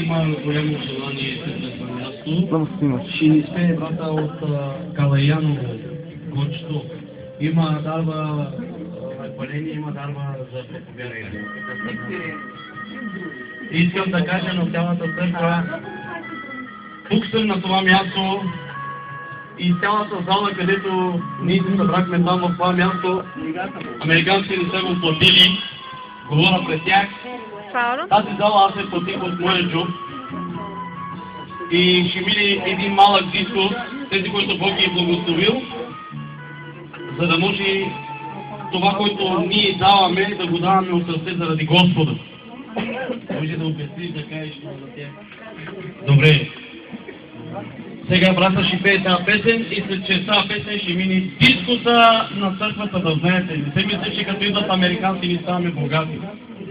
има голямо желание на това място. Ще ни спее брата от Калаяново, Гочето. Има дарба напаление, има дарба за проповядане. Искам да кажа на цялата църква, тук съм на това място и цялата зала, където ние се събрахме там в това място, американците не са го платили, говоря пред тях. Тази зала аз се платих от моя джоб и ще мине един малък дискус, тези, които Бог ги е благословил, за да може това, което ние даваме, да го даваме от сърце заради Господа. Може да обясниш, да кажеш на тях. Добре. Сега брата ще пее тази песен и след че тази песен ще мине дискуса на църквата, да знаете. Не се мисля, че като идват американци ни ставаме богати.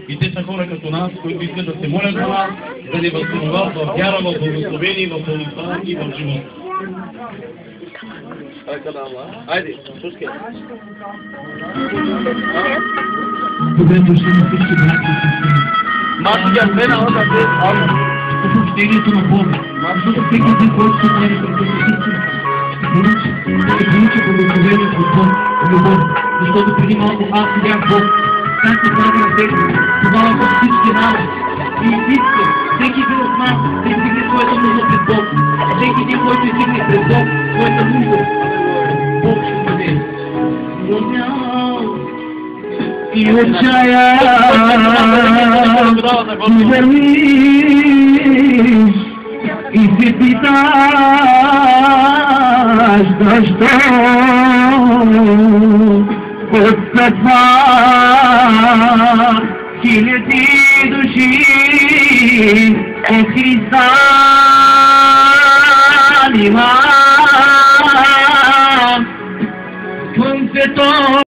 И те са хора като нас, които искат да се молят за нас, да ни възстановят в вяра, в благословение, в пълнота и в живота. Айде, слушай. Добре дошли на всички братя и сестри. В общението на Бога. Защото всеки един, който се прави пред Христос, ще получи благословение от Бог, любов. Защото преди малко аз видях Бог, как се прави на тези, тогава в всички народи. И иска всеки един от нас да издигне своята нужда пред Бог. Всеки един, който издигне пред Бог своята нужда, Бог ще даде. И отчаян вървиш и се питаш защо от съдба хиляди души от Христа нима слънцето